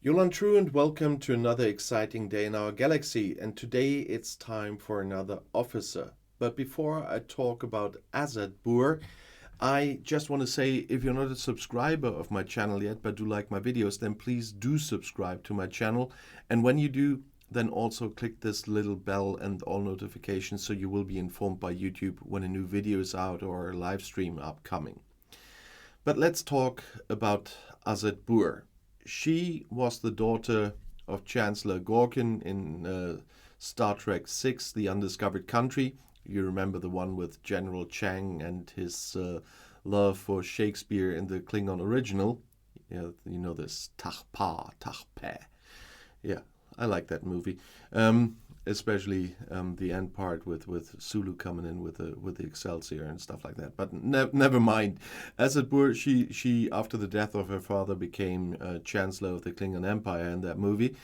Yulan True and welcome to another exciting day in our galaxy. And today it's time for another officer. But before I talk about Azetbur, I just want to say if you're not a subscriber of my channel yet but do like my videos, then please do subscribe to my channel. And when you do, then also click this little bell and all notifications so you will be informed by YouTube when a new video is out or a live stream upcoming. But let's talk about Azetbur. She was the daughter of Chancellor Gorkin in Star Trek VI, The Undiscovered Country. You remember the one with General Chang and his love for Shakespeare in the Klingon original. Yeah, you know this Tachpa, Tachpe. Yeah, I like that movie. Especially the end part with Sulu coming in with the Excelsior and stuff like that. But never mind. Azetbur, she after the death of her father became Chancellor of the Klingon Empire in that movie,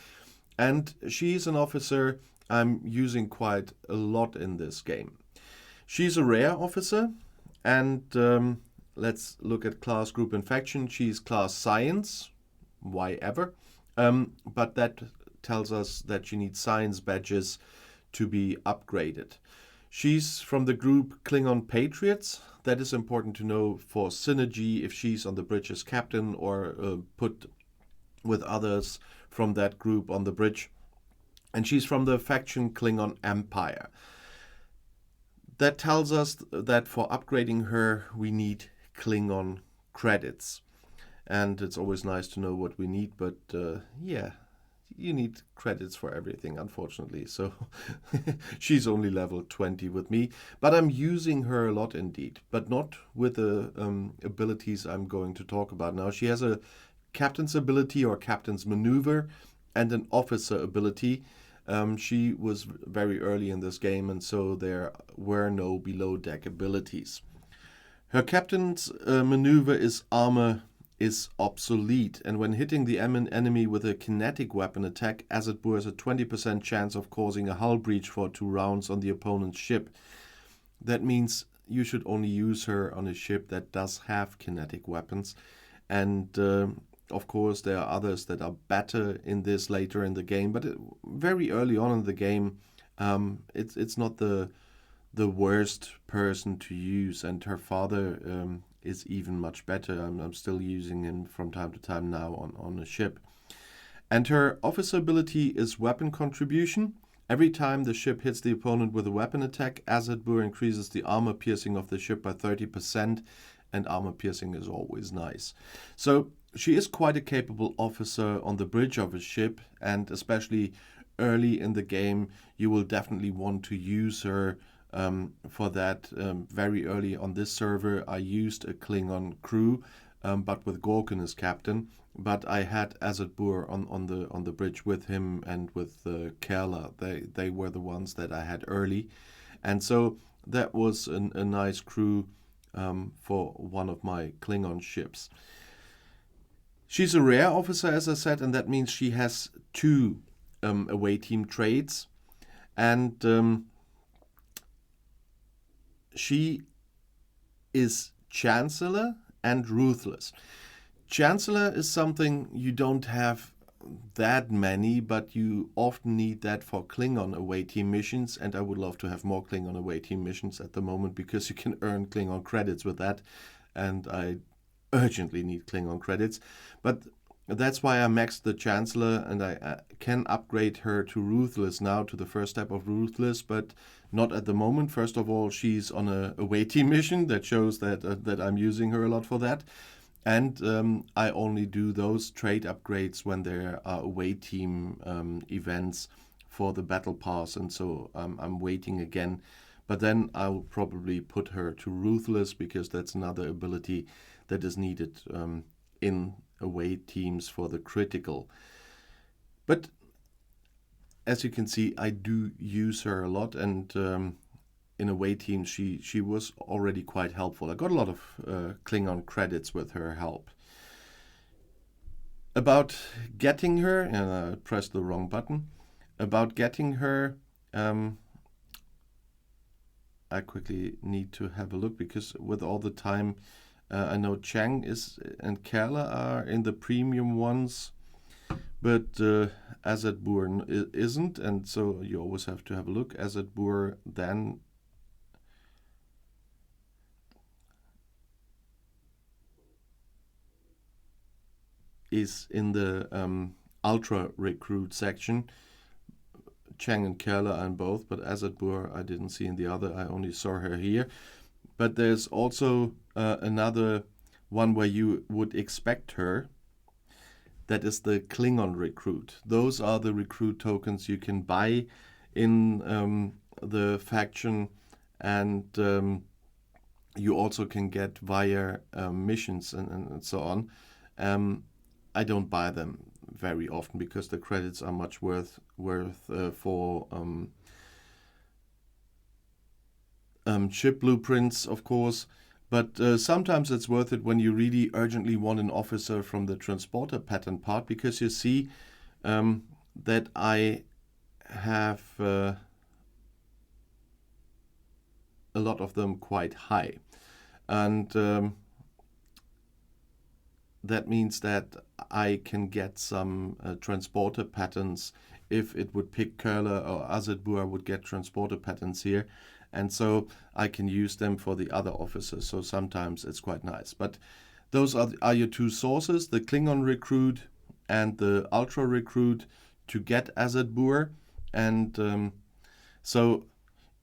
and she's an officer I'm using quite a lot in this game. She's a rare officer, and let's look at class, group, and faction. She's class Science. Why ever? But that tells us that she needs science badges to be upgraded. She's from the group Klingon Patriots. That is important to know for synergy if she's on the bridge as captain or put with others from that group on the bridge. And she's from the faction Klingon Empire. That tells us that for upgrading her, we need Klingon credits. And it's always nice to know what we need, but yeah, you need credits for everything, unfortunately. So she's only level 20 with me, but I'm using her a lot indeed, but not with the abilities I'm going to talk about now. She has a captain's ability or captain's maneuver and an officer ability. She was very early in this game, and so there were no below deck abilities. Her captain's maneuver is armor is obsolete, and when hitting the enemy with a kinetic weapon attack, Azetbur has a 20% chance of causing a hull breach for 2 rounds on the opponent's ship. That means you should only use her on a ship that does have kinetic weapons, and of course there are others that are better in this later in the game, but very early on in the game it's not the worst person to use, and her father is even much better. I'm still using him from time to time now on a ship. And her officer ability is weapon contribution. Every time the ship hits the opponent with a weapon attack, Azetbur increases the armor piercing of the ship by 30%, and armor piercing is always nice. So she is quite a capable officer on the bridge of a ship, and especially early in the game, you will definitely want to use her for that. Very early on this server, I used a Klingon crew, but with Gorkin as captain. But I had Azetbur on the bridge with him and with Kerla. They were the ones that I had early, and so that was a nice crew for one of my Klingon ships. She's a rare officer, as I said, and that means she has 2 away team traits, and she is Chancellor and Ruthless. Chancellor is something you don't have that many, but you often need that for Klingon away team missions, and I would love to have more Klingon away team missions at the moment because you can earn Klingon credits with that, and I urgently need Klingon credits. But that's why I maxed the Chancellor, and I can upgrade her to Ruthless now, to the first step of Ruthless, but not at the moment. First of all, she's on a away team mission that shows that I'm using her a lot for that. And I only do those trait upgrades when there are away team events for the battle pass, and so I'm waiting again. But then I'll probably put her to Ruthless because that's another ability that is needed in away teams for the critical. But as you can see, I do use her a lot, and in away teams she was already quite helpful. I got a lot of Klingon credits with her help. About getting her, and I pressed the wrong button. About getting her, I quickly need to have a look because with all the time, I know Chang is and Kerala are in the premium ones. but Azetbur isn't, and so you always have to have a look. Azetbur then is in the ultra recruit section. Cheng and Kerala are in both, but Azetbur I didn't see in the other. I only saw her here. But there's also another one where you would expect her. That is the Klingon recruit. Those are the recruit tokens you can buy in the faction, and you also can get via missions and so on. I don't buy them very often because the credits are much worth for ship blueprints, of course. But sometimes it's worth it when you really urgently want an officer from the transporter pattern part, because you see that I have a lot of them quite high. And that means that I can get some transporter patterns. If it would pick Curler or Azetbur, I would get transporter patterns here. And so I can use them for the other officers. So sometimes it's quite nice. But those are your two sources, the Klingon recruit and the Ultra recruit, to get Azetbur. And so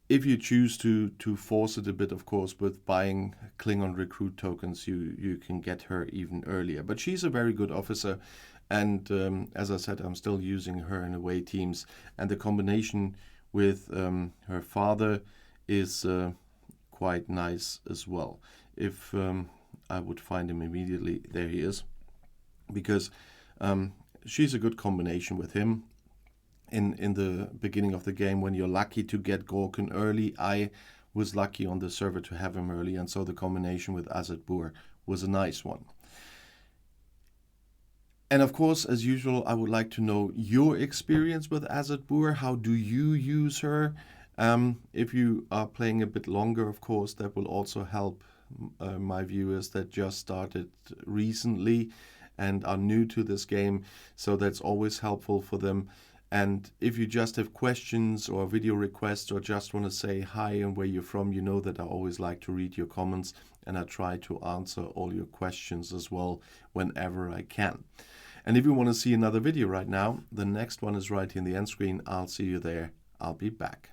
if you choose to force it a bit, of course, with buying Klingon recruit tokens, you can get her even earlier. But she's a very good officer. And as I said, I'm still using her in away teams. And the combination with her father is quite nice as well. If I would find him immediately, there he is, because she's a good combination with him. In the beginning of the game, when you're lucky to get Gorkin early, I was lucky on the server to have him early, and so the combination with Azetbur was a nice one. And of course, as usual, I would like to know your experience with Azetbur. How do you use her? If you are playing a bit longer, of course, that will also help my viewers that just started recently and are new to this game. So that's always helpful for them. And if you just have questions or video requests or just want to say hi and where you're from, you know that I always like to read your comments, and I try to answer all your questions as well whenever I can. And if you want to see another video right now, the next one is right in the end screen. I'll see you there. I'll be back.